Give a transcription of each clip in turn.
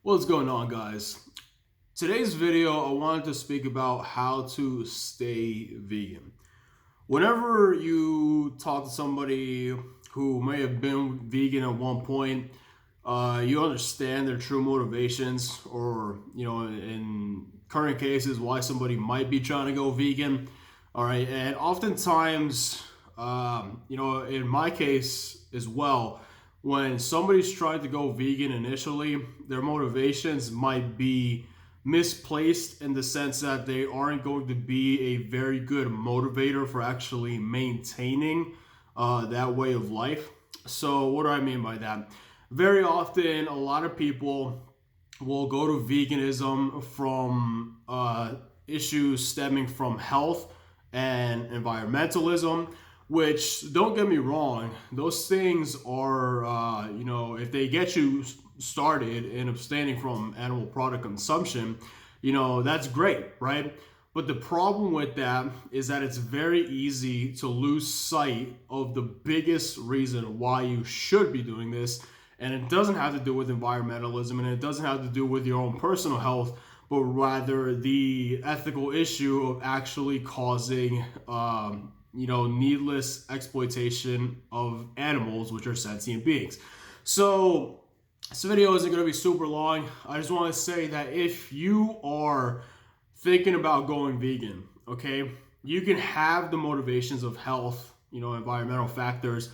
What's going on, guys? Today's video, I wanted to speak about how to stay vegan. Whenever you talk to somebody who may have been vegan at one point, you understand their true motivations, or in current cases, why somebody might be trying to go vegan. All right, and oftentimes, in my case as well, when somebody's trying to go vegan initially, their motivations might be misplaced in the sense that they aren't going to be a very good motivator for actually maintaining that way of life. So, what do I mean by that? Very often, a lot of people will go to veganism from issues stemming from health and environmentalism, which, don't get me wrong, those things are, if they get you started in abstaining from animal product consumption, that's great, right? But the problem with that is that it's very easy to lose sight of the biggest reason why you should be doing this. And it doesn't have to do with environmentalism, and it doesn't have to do with your own personal health, but rather the ethical issue of actually causing, needless exploitation of animals, which are sentient beings. So this video isn't going to be super long. I just want to say that if you are thinking about going vegan, okay, you can have the motivations of health, environmental factors,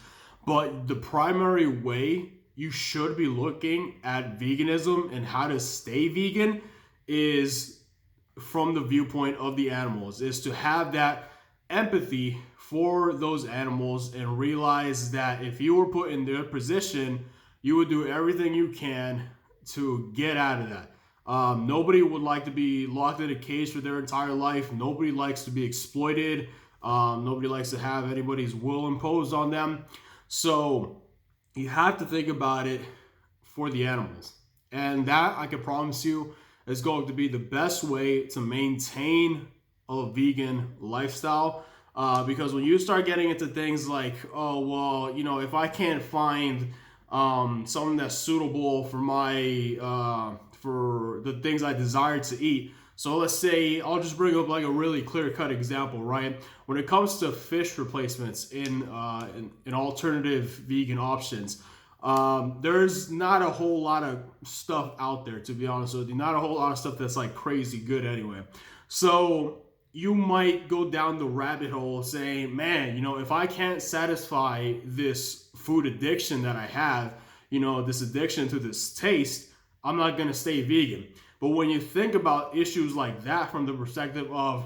but the primary way you should be looking at veganism and how to stay vegan is from the viewpoint of the animals, is to have that empathy for those animals and realize that if you were put in their position, you would do everything you can to get out of that. Nobody would like to be locked in a cage for their entire life. Nobody likes to be exploited. Nobody likes to have anybody's will imposed on them. So you have to think about it for the animals. And that, I can promise you, is going to be the best way to maintain a vegan lifestyle. Because when you start getting into things like, oh, well, if I can't find something that's suitable for for the things I desire to eat. So let's say, I'll just bring up like a really clear-cut example, right? When it comes to fish replacements in alternative vegan options, there's not a whole lot of stuff out there, to be honest with you. Not a whole lot of stuff that's like crazy good anyway. So you might go down the rabbit hole saying, man, if I can't satisfy this food addiction that I have, this addiction to this taste, I'm not going to stay vegan. But when you think about issues like that from the perspective of,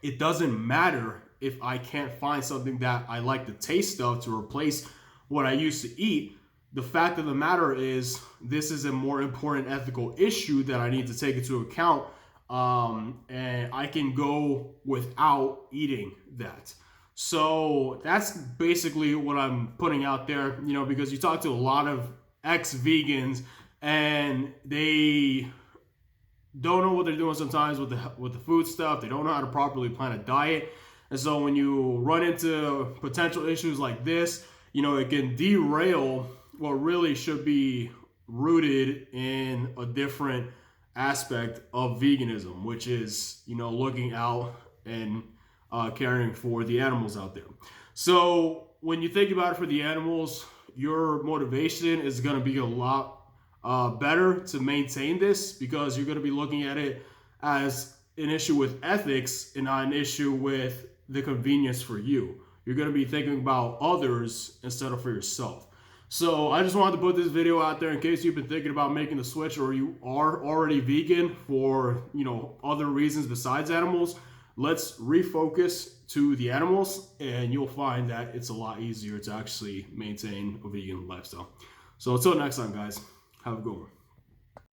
it doesn't matter if I can't find something that I like the taste of to replace what I used to eat, the fact of the matter is, this is a more important ethical issue that I need to take into account. And I can go without eating that. So that's basically what I'm putting out there, because you talk to a lot of ex-vegans and they don't know what they're doing sometimes with the food stuff. They don't know how to properly plan a diet. And so when you run into potential issues like this, it can derail what really should be rooted in a different aspect of veganism, which is, looking out and caring for the animals out there. So when you think about it for the animals, your motivation is going to be a lot better to maintain this, because you're going to be looking at it as an issue with ethics and not an issue with the convenience for you. You're going to be thinking about others instead of for yourself. So I just wanted to put this video out there in case you've been thinking about making the switch, or you are already vegan for, other reasons besides animals. Let's refocus to the animals, and you'll find that it's a lot easier to actually maintain a vegan lifestyle. So until next time, guys, have a good one.